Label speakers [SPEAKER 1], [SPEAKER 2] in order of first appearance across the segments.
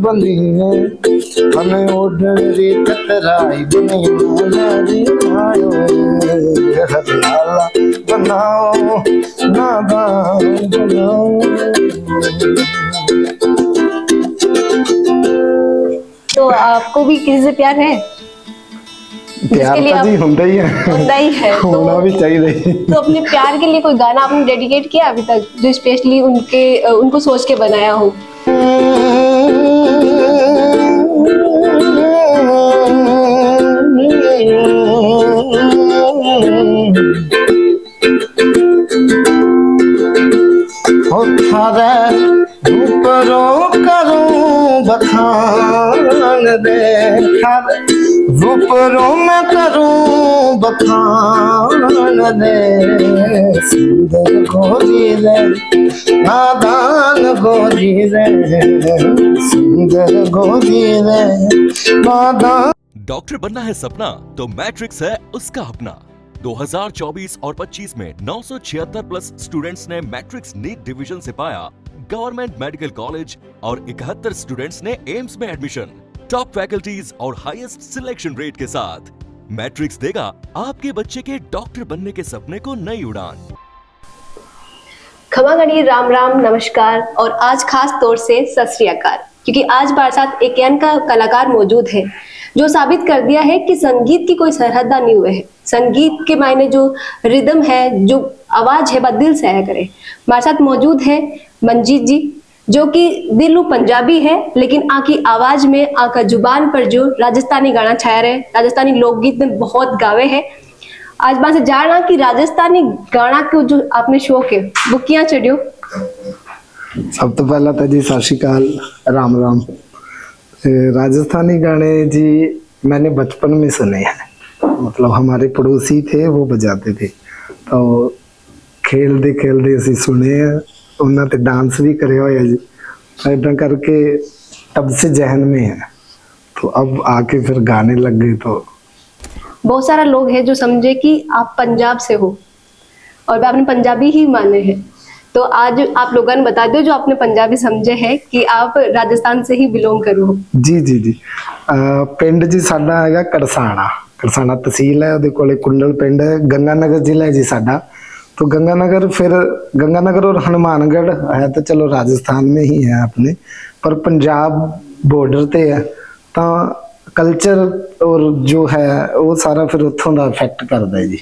[SPEAKER 1] बंदी है हमें ओढ़न रे कतराई बनी नारी आयो हरियाला बनाओ नादान बनाओ।
[SPEAKER 2] तो आपको भी किसी से प्यार है?
[SPEAKER 1] प्यार तो जी होता ही है होना भी चाहिए।
[SPEAKER 2] तो अपने प्यार के लिए कोई गाना आपने डेडिकेट किया अभी तक जो स्पेशली उनको सोच के बनाया हो?
[SPEAKER 1] रूपरों करूं बखान दे रूपरों में करूं बखान दे सुंदर गोरी रे नादान गोरी रे सुंदर गोरी रे नादान।
[SPEAKER 3] डॉक्टर बनना है सपना तो मैट्रिक्स है उसका अपना। 2024 और 25 में 976 प्लस स्टूडेंट्स ने मैट्रिक्स नीट डिवीजन से पाया गवर्नमेंट मेडिकल कॉलेज और 71 स्टूडेंट्स ने एम्स में एडमिशन। टॉप फैकल्टीज और हाईएस्ट सिलेक्शन रेट के साथ मैट्रिक्स देगा आपके बच्चे के डॉक्टर बनने के सपने को नई उड़ान।
[SPEAKER 2] खमा गणी राम राम नमस्कार और आज खास तौर से सत श्री अकाल, क्योंकि आज हमारे साथ एक का कलाकार मौजूद है जो साबित कर दिया है कि संगीत की कोई सरहद नहीं हुए है। संगीत के मायने जो रिदम है, जो आवाज है, वह दिल से आया करे। हमारे साथ मौजूद है मंजीत जी जो कि दिलू पंजाबी है लेकिन आकी आवाज में आका जुबान पर जो राजस्थानी गाना छाया रहे, राजस्थानी लोकगीत में बहुत गावे है। आज बात से जानना कि राजस्थानी गाना को जो आपने शौक है वो क्या चढ़ियो?
[SPEAKER 1] सब तो पहला तो जी सत श्री अकाल राम राम। राजस्थानी गाने जी मैंने बचपन में सुने हैं, मतलब हमारे पड़ोसी थे वो बजाते थे तो खेलते असी सुने हैं, उन्होंने डांस भी करे हुए जी, ऐसा करके तब से जहन में है। तो अब आके फिर गाने लग गए। तो
[SPEAKER 2] बहुत सारा लोग हैं जो समझे कि आप पंजाब से हो और आपने पंजाबी ही माने हैं, तो आज आप लोगों ने बता दो जो आपने पंजाबी समझे है कि आप राजस्थान से ही बिलोंग करो।
[SPEAKER 1] जी जी जी पिंड जी साडा हैगा करसाना तहसील है, ਉਹਦੇ ਕੋਲੇ कुंडल पिंड है, गंगानगर जिला है जी साडा। तो गंगानगर और हनुमानगढ़ है तो चलो राजस्थान में ही है अपने, पर पंजाब बॉर्डर ते है तो कल्चर और जो है वो सारा फिर उत्थों का इफेक्ट करता है जी।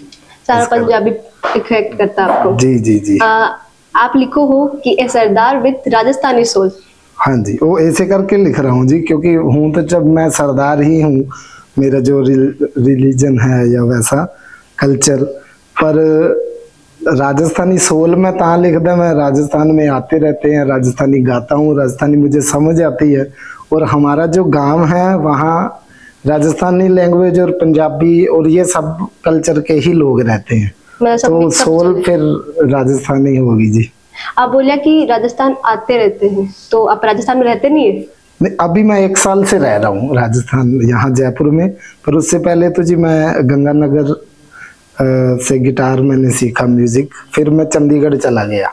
[SPEAKER 2] सारा पंजाबी इफेक्ट करता है आपको?
[SPEAKER 1] जी जी जी।
[SPEAKER 2] आप लिखो हो कि ए सरदार विद राजस्थानी सोल।
[SPEAKER 1] हाँ जी, वो ऐसे करके लिख रहा हूँ जी, क्योंकि हूँ तो जब मैं सरदार ही हूँ, मेरा जो रिलीजन है या वैसा कल्चर, पर राजस्थानी सोल में ता लिखता, मैं राजस्थान में आते रहते हैं, राजस्थानी गाता हूँ, राजस्थानी मुझे समझ आती है। और हमारा जो गांव है वहाँ राजस्थानी लैंग्वेज और पंजाबी और ये सब कल्चर के ही लोग रहते हैं, तो सोल फिर राजस्थानी होगी जी।
[SPEAKER 2] आप बोलिया कि राजस्थान आते रहते हैं, तो आप राजस्थान में रहते नहीं है?
[SPEAKER 1] नहीं, अभी मैं 1 साल से रह रहा हूँ राजस्थान, यहाँ जयपुर में। पर उससे पहले तो जी मैं गंगानगर से गिटार मैंने सीखा म्यूजिक, फिर मैं चंडीगढ़ चला गया,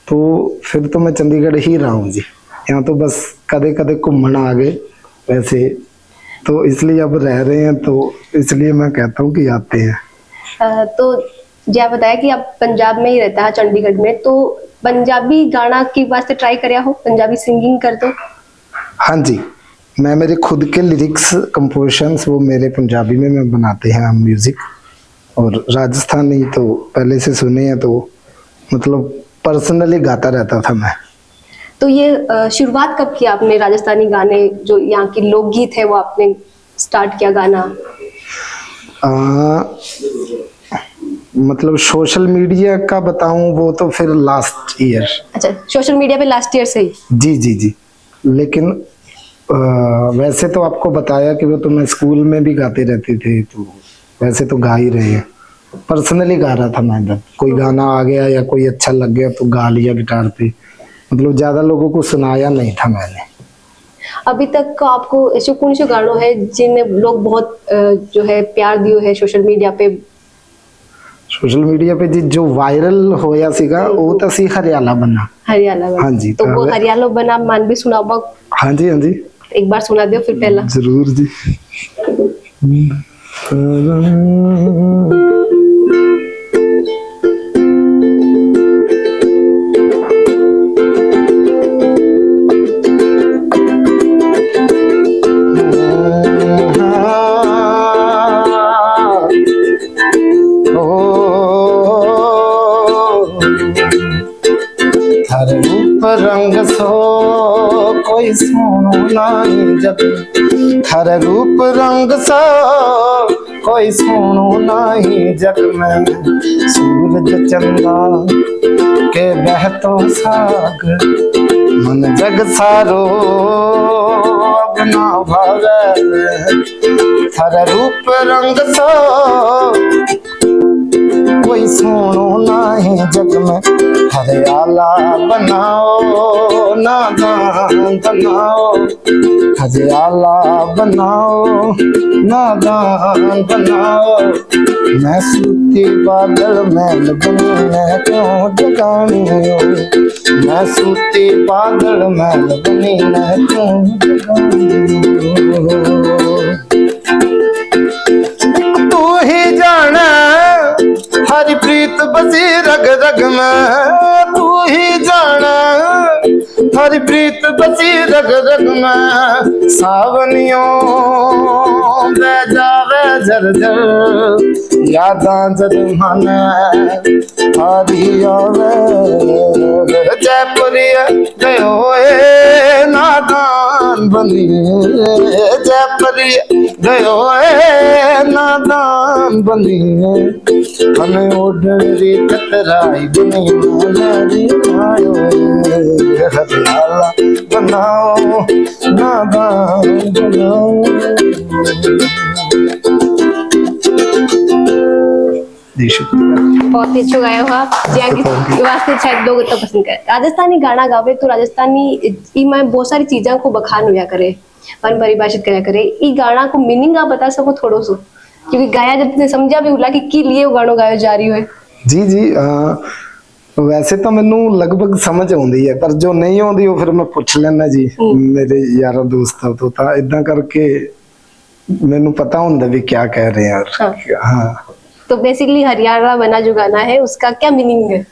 [SPEAKER 1] तो फिर तो मैं चंडीगढ़ ही रहा हूँ जी। यहाँ तो बस कदे कदे घूमना आ गए वैसे, तो इसलिए अब रह रहे हैं, तो इसलिए मैं कहता हूँ कि आते हैं।
[SPEAKER 2] तो जी आप बताया कि आप पंजाब में ही रहता है, चंडीगढ़ में, तो पंजाबी गाना की वास्ते ट्राई करया हो, पंजाबी सिंगिंग कर दो?
[SPEAKER 1] हाँ जी, मैं मेरे खुद के लिरिक्स कंपोजिशंस वो मेरे पंजाबी में मैं बनाते हैं हम म्यूजिक, और राजस्थानी तो पहले से सुने हैं, तो मतलब पर्सनली गाता रहता था मैं।
[SPEAKER 2] तो ये शुरुआत कब किया आपने राजस्थानी गाने जो यहाँ की लोकगीत है वो आपने स्टार्ट किया गाना? मतलब सोशल मीडिया का बताऊं वो तो फिर लास्ट ईयर। अच्छा, सोशल मीडिया पे लास्ट ईयर से ही?
[SPEAKER 1] जी जी जी। लेकिन वैसे तो आपको बताया कि वो तो मैं स्कूल में भी गाते रहते थे, तो वैसे तो गा ही रहे हैं, पर्सनली गा रहा था मैं। जब कोई गाना आ गया या कोई अच्छा लग गया तो गा लिया गिटार पे, मतलब ज्यादा लोगों को सुनाया नहीं था मैंने।
[SPEAKER 2] अभी तक आपको ऐसे कौन से गानों है जिन्हें लोग बहुत जो है प्यार दियो है सोशल मीडिया पे?
[SPEAKER 1] सोशल मीडिया पे जी जो वायरल होया सीगा वो तो सी हरियाला बना।
[SPEAKER 2] हरियाला बना।
[SPEAKER 1] हाँ जी,
[SPEAKER 2] तो वो हरियाला बना मान भी सुनाओ?
[SPEAKER 1] हाँ जी हाँ जी,
[SPEAKER 2] एक बार सुना दो फिर पहला।
[SPEAKER 1] जरूर जी। हर रूप रंग सो कोई सोनो नहीं जग, हर रूप रंग सो कोई सोनो नहीं जग में। सूरज चंदा के बहतो सागर, मन जग सारो अपना भावे। हर रूप रंग सो कोई सोनो नहीं जग में। हरियाला बनाओ नादान बनाओ, हरियाला बनाओ नादान बनाओ। मैं सूती बादल मैल बनी मैं क्यों जगानी हो, मैं सूती बादल मैल बनी मैं क्यों जगानी हो। तू ही जाने हरि प्रीत बसी रग रग में, तू ही जाना हरि प्रीत बसी रग रग में। सावनियों बह जावे झर झर, यादां जद मन हरी आवे। जयपुरिया गयो नादान बनी, जयपुरिया गयो नादान बनी। हमें ओढ़ी कतराई बनी मारी आयो। हरियाला बनाओ नादान बनाओ।
[SPEAKER 2] बहुत ही अच्छा गाया हो आप जी। आगे वास्ते शायद लोग तो पसंद करे राजस्थानी गाना गावे तो राजस्थानी में बहुत सारी चीजा को बखान हुआ करे और परिभाषित करा करे। ई गाना को मीनिंग आप बता सको थोड़ो सो, क्योंकि गाया जब समझा भी उला कि लिए वो गानो गायो जा रही है।
[SPEAKER 1] जी जी वैसे तो मैनू लगभग समझ आउंदी है, पर जो नहीं आउंदी वो फिर मैं पूछ लेना जी मेरे यारा दोस्तां तो। इदां करके मैनू पता हुंदा भी क्या कह रहे हैं। हाँ
[SPEAKER 2] तो बेसिकली हरियाणा बना जो गाना है उसका क्या मीनिंग है?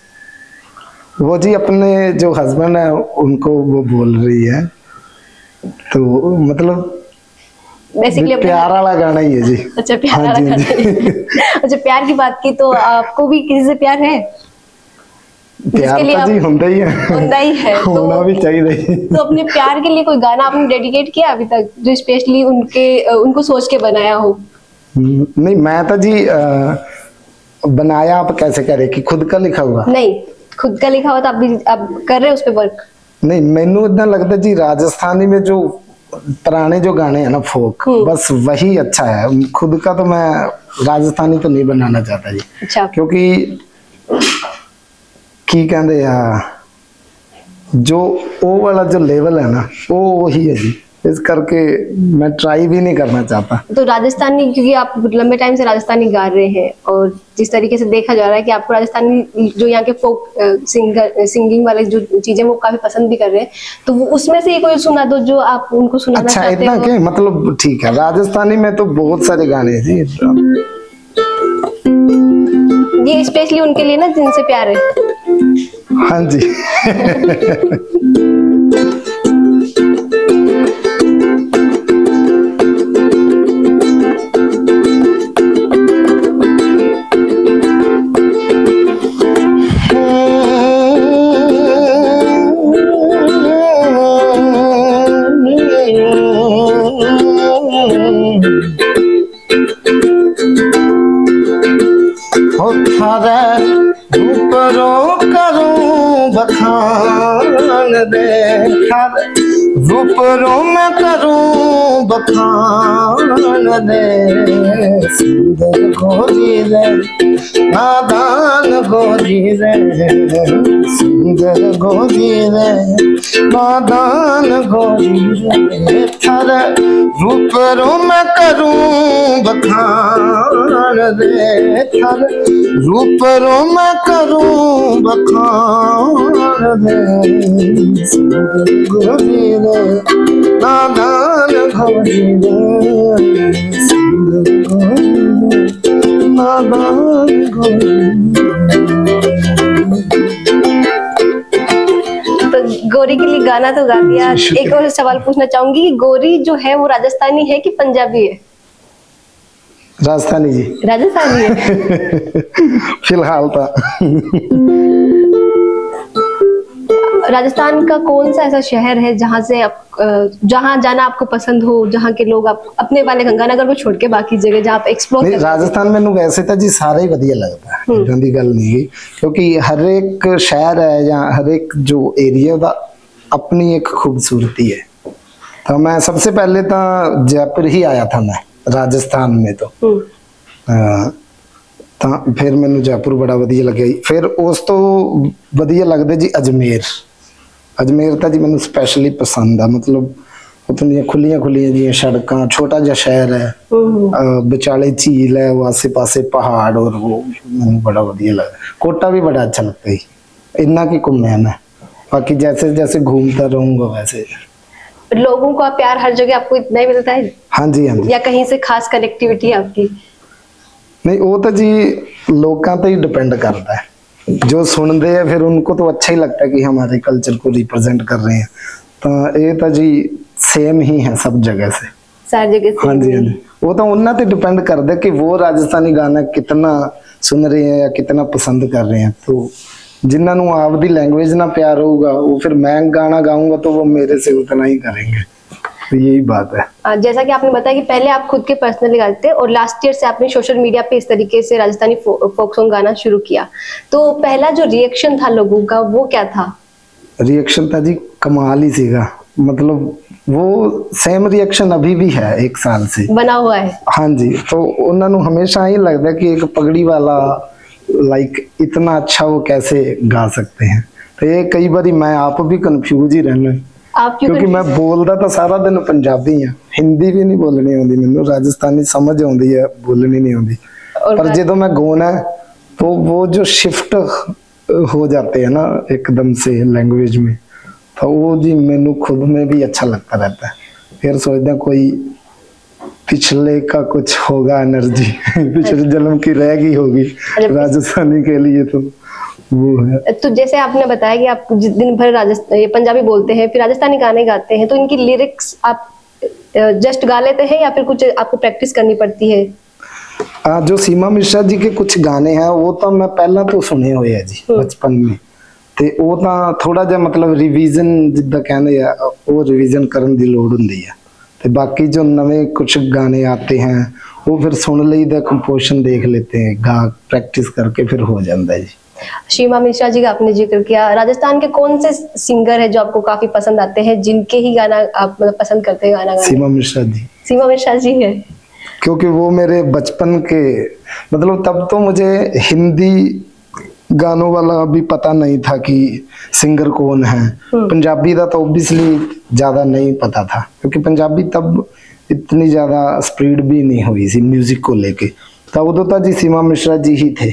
[SPEAKER 1] वो जी अपने जो हस्बैंड है उनको वो बोल रही है, तो मतलब
[SPEAKER 2] बेसिकली
[SPEAKER 1] प्यार वाला गाना ही है जी।
[SPEAKER 2] अच्छा प्यार वाला
[SPEAKER 1] हाँ
[SPEAKER 2] गाना है। अच्छा प्यार की बात की तो आपको भी किसी से प्यार है?
[SPEAKER 1] प्यार तो जी होता ही है,
[SPEAKER 2] होता ही है
[SPEAKER 1] होना भी चाहिए।
[SPEAKER 2] तो अपने प्यार के लिए कोई गाना आपने डेडिकेट किया अभी तक जो स्पेशली उनको सोच के बनाया हो?
[SPEAKER 1] नहीं मैं तो जी बनाया आप कैसे करे कि खुद का लिखा हुआ?
[SPEAKER 2] नहीं खुद का लिखा हुआ तो आप कर रहे हो उस पे वर्क?
[SPEAKER 1] नहीं मैनू इतना लगता जी राजस्थानी में जो पुराने जो गाने हैं ना फोक, बस वही अच्छा है। खुद का तो मैं राजस्थानी तो नहीं बनाना चाहता जी।
[SPEAKER 2] अच्छा।
[SPEAKER 1] क्योंकि की कहते जो वो वाला जो लेवल है ना वो वही है जी, इस करके मैं ट्राई भी नहीं करना चाहता। तो
[SPEAKER 2] राजस्थानी क्योंकि आप लंबे टाइम से राजस्थानी गा रहे हैं और जिस तरीके से देखा जा रहा है कि आपको राजस्थानी जो यहाँ के फोक सिंगिंग वाले जो चीजें वो काफी पसंद भी कर रहे हैं, तो वो उसमें से कोई सुना दो जो आप उनको सुनाना
[SPEAKER 1] अच्छा,
[SPEAKER 2] चाहते हो।
[SPEAKER 1] इतना के मतलब ठीक है। राजस्थानी में तो बहुत सारे गाने हैं जी,
[SPEAKER 2] ये स्पेशली उनके लिए ना जिनसे प्यार है।
[SPEAKER 1] हाँ जी। रूपरों करूं बखान दे, रूपरों में करूं बखान दे। सुंदर गोरी रे नादान गोरी रे, सुंदर गोरी रे नादान गोरी रे। थारे रूपरों में करूं बखान दे, थारे रूपरों में करूं बखान दे। सुंदर गोरी रे नादान घोरी नादान
[SPEAKER 2] तो गोरी के लिए गाना तो गा दिया। एक और सवाल पूछना चाहूंगी कि गोरी जो है वो राजस्थानी है कि पंजाबी है?
[SPEAKER 1] राजस्थानी जी,
[SPEAKER 2] राजस्थानी है।
[SPEAKER 1] फिलहाल तो
[SPEAKER 2] राजस्थान का कौन सा ऐसा शहर है जहाँ से आप जहाँ जाना आपको पसंद हो, जहाँ के लोग आप अपने वाले गंगानगर को छोड़ के बाकी जगह जहाँ आप एक्सप्लोर
[SPEAKER 1] नहीं, राजस्थान मैनू वैसे तो जी सारा ही वधिया लगता है, इदां दी गल नहीं है, क्योंकि हर एक शहर है या हर एक जो एरिया दा अपनी एक खूबसूरती है। तो मैं सबसे पहले तो जयपुर ही आया था मैं राजस्थान में, तो ਤਾਂ फिर मैनू जयपुर बड़ा वधिया लगे। फिर उस तो वधिया लगदा जी अजमेर। अजमेर तो जी मैनू स्पैशली पसंद है, मतलब उतनियां खुलियां खुलियां जी सड़कां, छोटा जिहा शहर है, विचाले झील है, वो आसे पासे पहाड़, और वो मैनू बड़ा वधिया लगदा। कोटा भी बड़ा अच्छा लगता है, इन्ना की घूमया मैं, बाकी जैसे जैसे घूमता रहूंगा वैसे।
[SPEAKER 2] लोगों का प्यार हर जगह आपको इतना ही मिलता है
[SPEAKER 1] हाँ जी, हाँ जी।
[SPEAKER 2] या कहीं से खास कनेक्टिविटी है आपकी?
[SPEAKER 1] नहीं, वो तो जी लोगों पे ही डिपेंड करता है, जो सुनते हैं फिर उनको तो अच्छा ही लगता है कि हमारे कल्चर को रिप्रेजेंट कर रहे हैं। तो ये तो जी सेम ही है सब जगह से,
[SPEAKER 2] सारी जगह से।
[SPEAKER 1] हाँ जी, हाँ जी। वो तो उन्ना पे डिपेंड करता है कि वो राजस्थानी गाना कितना सुन रहे हैं या कितना पसंद कर रहे हैं। तो जिन्होंने आपकी लैंग्वेज ना प्यार होगा, वो फिर मैं गाना गाऊंगा तो वो मेरे से उतना ही करेंगे। तो यही बात है।
[SPEAKER 2] जैसा कि आपने बताया कि पहले आप खुद के पर्सनली गाते थे और लास्ट ईयर से आपने सोशल मीडिया पे इस तरीके से राजस्थानी फोक सॉन्ग गाना शुरू किया, तो पहला जो रिएक्शन था लोगों का वो क्या था?
[SPEAKER 1] रिएक्शन था जी कमाल ही सीगा, मतलब वो सेम रिएक्शन अभी भी है, 1 साल से
[SPEAKER 2] बना हुआ है।
[SPEAKER 1] हाँ जी। तो उन्होंने हमेशा ही लगता है कि एक पगड़ी वाला लाइक इतना अच्छा वो कैसे गा सकते हैं। तो ये कई बार मैं आप भी कंफ्यूज ही रहना,
[SPEAKER 2] आप क्यों
[SPEAKER 1] क्योंकि मैं बोलता तो सारा दिन पंजाबी हाँ, हिंदी भी नहीं बोलनी आती मैनू, राजस्थानी समझ आती है, बोलनी नहीं आती। पर जो मैं गाना तो वो जो शिफ्ट हो जाते हैं ना एकदम से लैंग्वेज में, तो वो जी मैनू खुद में भी अच्छा लगता रहता है। फिर सोचते कोई पिछले का कुछ होगा एनर्जी पिछले जन्म की रह गई होगी राजस्थानी के लिए, तो वो है।
[SPEAKER 2] तो जैसे आपने बताया कि आप दिन भर ये पंजाबी बोलते हैं, फिर राजस्थानी गाने गाते हैं, तो इनकी लिरिक्स आप जस्ट गा लेते हैं या फिर कुछ आपको प्रैक्टिस करनी पड़ती है?
[SPEAKER 1] जो सीमा मिश्रा जी के कुछ गाने हैं वो तो मैं पहला तो सुने हुए हैं जी बचपन में, ते वो तो थोड़ा जिहा मतलब रिवीजन जिद्दां कहंदे आ, वो रिवीजन करन दी लोड़ हुंदी है। ते बाकी जो नवे कुछ गाने आते हैं वो फिर सुन लईदा, कंपोजिशन देख लेते हैं, गा प्रैक्टिस करके फिर हो जाता है जी।
[SPEAKER 2] सीमा मिश्रा जी का आपने जिक्र किया, राजस्थान के कौन से सिंगर है जो आपको काफी पसंद आते हैं, जिनके ही गाना आप मतलब पसंद करते हैं गाना गाना?
[SPEAKER 1] सीमा मिश्रा जी।
[SPEAKER 2] सीमा मिश्रा जी है,
[SPEAKER 1] क्योंकि वो मेरे बचपन के मतलब तब तो मुझे हिंदी गानों वाला भी पता नहीं था कि सिंगर कौन है, पंजाबी का तो ऑब्वियसली ज्यादा नहीं पता था, क्योंकि पंजाबी तब इतनी ज्यादा स्प्रेड भी नहीं हुई थी म्यूजिक को लेके। तब उदों तो जी सीमा मिश्रा जी ही थे,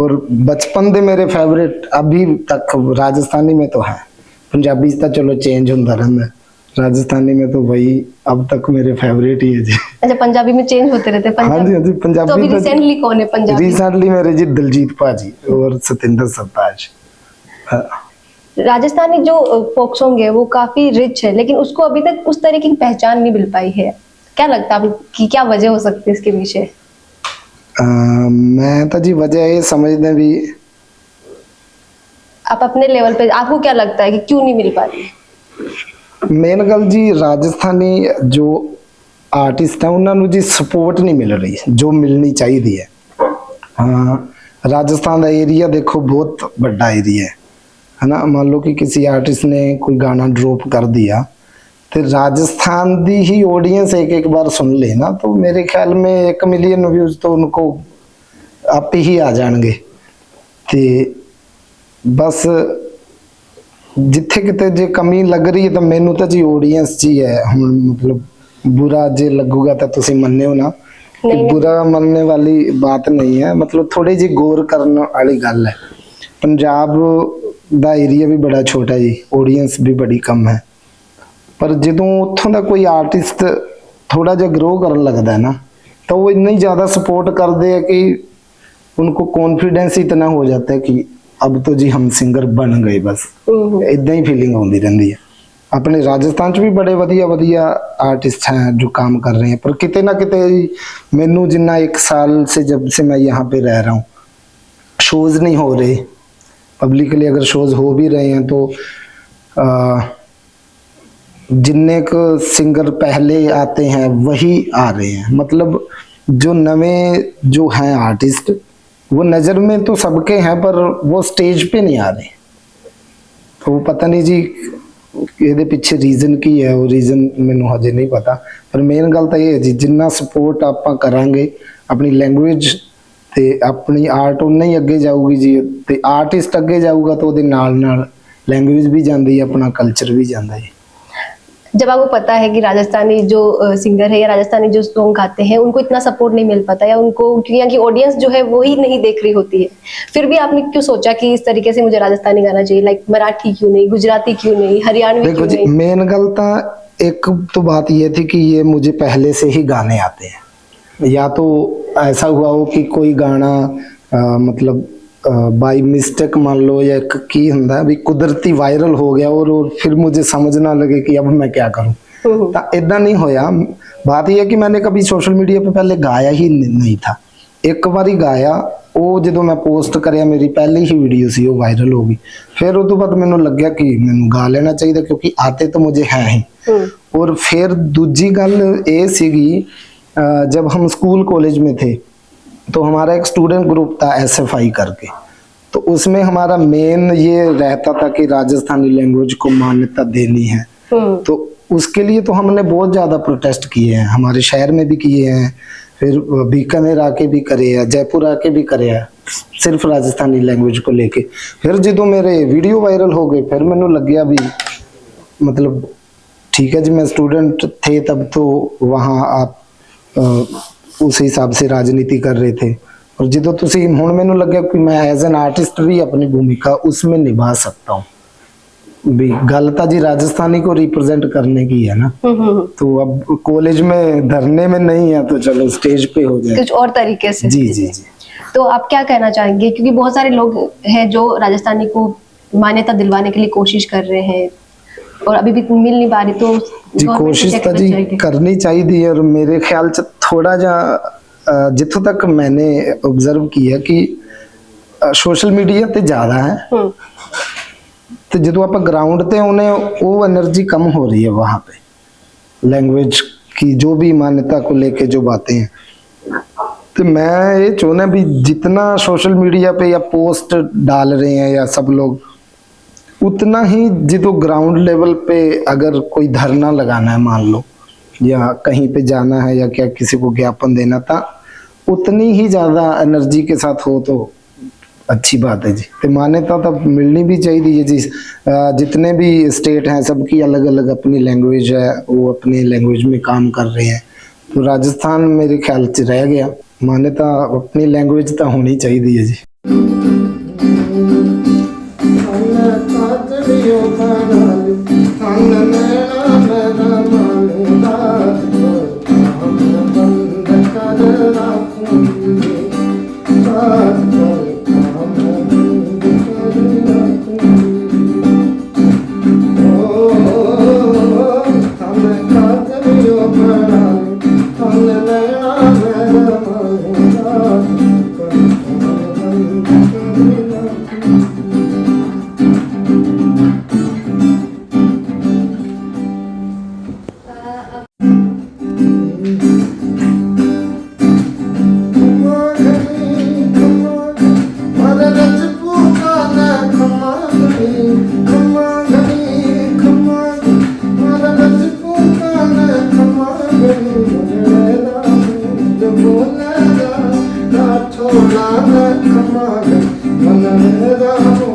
[SPEAKER 1] और बचपन दे मेरे फेवरेट अभी तक राजस्थानी में तो है, पंजाबी तो चलो चेंज होता रहता है, राजस्थानी में तो वही अब तक मेरे फेवरेट ही है जी।
[SPEAKER 2] अच्छा, पंजाबी में चेंज होते रहते हैं?
[SPEAKER 1] हाँ जी, हाँ जी। पंजाबी
[SPEAKER 2] तो अभी रिसेंटली कौन है पंजाबी?
[SPEAKER 1] रिसेंटली मेरे जी दिलजीत पाजी और सतिंदर सरताज।
[SPEAKER 2] राजस्थानी जो फोक सॉन्ग है वो काफी रिच है, लेकिन उसको अभी तक उस तरीके की पहचान नहीं मिल पाई है। क्या लगता है आपको कि क्या वजह हो सकती है इसके पीछे?
[SPEAKER 1] मैं तो जी वजह ये समझते भी,
[SPEAKER 2] आप अपने लेवल पे आपको क्या लगता है कि क्यों नहीं मिल पा रही?
[SPEAKER 1] मेन गल जी राजस्थानी जो आर्टिस्ट है उन्होंने जी सपोर्ट नहीं मिल रही जो मिलनी चाहिए है। हाँ, राजस्थान का एरिया देखो बहुत बड़ा एरिया है ना, मान लो कि किसी आर्टिस्ट ने कोई गाना ड्रॉप कर दिया तो राजस्थान दी ही ऑडियंस एक बार सुन ले ना, तो मेरे ख्याल में 1 मिलियन व्यूज तो उनको आप ही आ जाएंगे। ते बस जिथे किते जे कमी लग रही है तो मैनू तो जी ऑडियंस जी है, हम मतलब बुरा जे लगूगा तो तुसी मन्ने हो ना कि बुरा मनने वाली बात नहीं है, मतलब थोड़ी जी गौर करने वाली गल है। पंजाब दा एरिया भी बड़ा छोटा जी, ऑडियंस भी बड़ी कम है, ਪਰ ਜਦੋਂ ਉੱਥੋਂ ਦਾ ਕੋਈ ਆਰਟਿਸਟ ਥੋੜਾ ਜਿਹਾ ग्रो ਕਰਨ ਲੱਗਦਾ है ना, तो वो इतनी ज़्यादा सपोर्ट करते हैं कि उनको कॉन्फिडेंस इतना हो जाता है कि अब तो जी हम सिंगर बन गए बस। इदा ही फीलिंग आती रहती है। अपने राजस्थान च भी बड़े वधिया आर्टिस्ट हैं जो काम कर रहे हैं, पर किते ना किते मैनू जिन्ना 1 साल से जब से मैं यहाँ पे रह रहा हूँ, शोज़ नहीं हो रहे पब्लिकली। अगर शोज़ हो भी रहे हैं तो जिन्ने को सिंगर पहले आते हैं वही आ रहे हैं। मतलब जो नवे जो हैं आर्टिस्ट वो नज़र में तो सबके हैं, पर वो स्टेज पे नहीं आ रहे। तो वो पता नहीं जी ਇਹਦੇ ਪਿੱਛੇ ਰੀਜ਼ਨ ਕੀ ਹੈ, ਉਹ ਰੀਜ਼ਨ ਮੈਨੂੰ ਹਜੇ ਨਹੀਂ ਪਤਾ। ਪਰ ਮੇਨ ਗੱਲ ਤਾਂ ਇਹ ਹੈ ਜੀ, ਜਿੰਨਾ ਸਪੋਰਟ ਆਪਾਂ ਕਰਾਂਗੇ ਆਪਣੀ ਲੈਂਗੁਏਜ ਤੇ ਆਪਣੀ ਆਰਟ ਉਨਾ ਹੀ ਅੱਗੇ ਜਾਊਗੀ ਜੀ। ਤੇ ਆਰਟਿਸਟ ਅੱਗੇ ਜਾਊਗਾ ਤਾਂ ਉਹਦੇ ਨਾਲ ਨਾਲ लैंग्वेज भी जाती है, अपना कल्चर भी जाता है।
[SPEAKER 2] जब आपको पता है कि राजस्थानी जो सिंगर है या राजस्थानी जो सॉन्ग गाते हैं उनको इतना सपोर्ट नहीं मिल पाता, या उनको क्योंकि यहाँ की ऑडियंस जो है वो ही नहीं देख रही होती है, फिर भी आपने क्यों सोचा कि इस तरीके से मुझे राजस्थानी गाना चाहिए? लाइक मराठी क्यों नहीं, गुजराती क्यों नहीं, हरियाणवी क्यों नहीं?
[SPEAKER 1] मेन गल तो एक तो बात ये थी कि ये मुझे पहले से ही गाने आते हैं, या तो ऐसा हुआ हो कि कोई गाना मतलब बाई मिस्टेक मान लो या की होंदा भी कुदरती वायरल हो गया और फिर मुझे समझ ना लगे कि अब मैं क्या करूं। तो इदा नहीं होया। बात यह है कि मैंने कभी सोशल मीडिया पे पहले गाया ही नहीं था। एक बारी गाया, वो जो मैं पोस्ट कराया मेरी पहली ही वीडियो सी वो वायरल हो गई। फिर उस तो बाद मैनू लग गया कि मैनू गा लेना चाहिए क्योंकि आते तो मुझे है ही। और फिर दूजी गल ये सीगी, जब हम स्कूल कॉलेज में थे तो हमारा एक स्टूडेंट ग्रुप था SFI करके, तो उसमें हमारा मेन ये रहता था कि राजस्थानी लैंग्वेज को मान्यता देनी है। तो उसके लिए तो हमने बहुत ज़्यादा प्रोटेस्ट किए हैं, हमारे शहर में भी किए हैं, फिर बीकानेर आके भी करे हैं, जयपुर आके भी करे हैं, सिर्फ राजस्थानी लैंग्वेज को लेके। फिर जो मेरे वीडियो वायरल हो गए, फिर मैंने लग गया भी मतलब ठीक है जी, मैं स्टूडेंट थे तब तो वहाँ आप उस हिसाब से राजनीति कर रहे थे, और जो तुसी हुण मैनू लगे कि मैं एज एन आर्टिस्ट भी अपनी भूमिका उसमें निभा सकता हूँ। भी गल तो जी राजस्थानी को रिप्रेजेंट करने की है ना, तो अब कॉलेज में धरने में नहीं है तो चलो स्टेज पे हो जाए
[SPEAKER 2] कुछ और तरीके से।
[SPEAKER 1] जी जी जी।
[SPEAKER 2] तो आप क्या कहना चाहेंगे, क्योंकि बहुत सारे लोग हैं जो राजस्थानी को मान्यता दिलवाने के लिए कोशिश कर रहे हैं और अभी भी मिल नहीं पा रही, तो
[SPEAKER 1] जी कोशिश तो जी करनी चाहिए। और मेरे ख्याल से थोड़ा जा जिथों तक मैंने ऑब्जर्व किया कि सोशल मीडिया ते ज़्यादा है, तो जो आप ग्राउंड ते उन्हें वो एनर्जी कम हो रही है वहाँ पे लैंग्वेज की जो भी मान्यता को लेके जो बातें हैं। तो मैं ये चाहना भी जितना सोशल मीडिया पे या पोस्ट डाल रहे हैं या सब लोग, उतना ही जो ग्राउंड लेवल पे अगर कोई धरना लगाना है मान लो, या कहीं पे जाना है या क्या किसी को ज्ञापन देना था, उतनी ही ज़्यादा एनर्जी के साथ हो तो अच्छी बात है जी। तो मान्यता तो मिलनी भी चाहिए जी। जितने भी स्टेट हैं सबकी अलग अलग अपनी लैंग्वेज है, वो अपनी लैंग्वेज में काम कर रहे हैं। तो राजस्थान मेरे ख्याल से रह गया, मान्यता अपनी लैंग्वेज तो होनी चाहिए जी। Come on,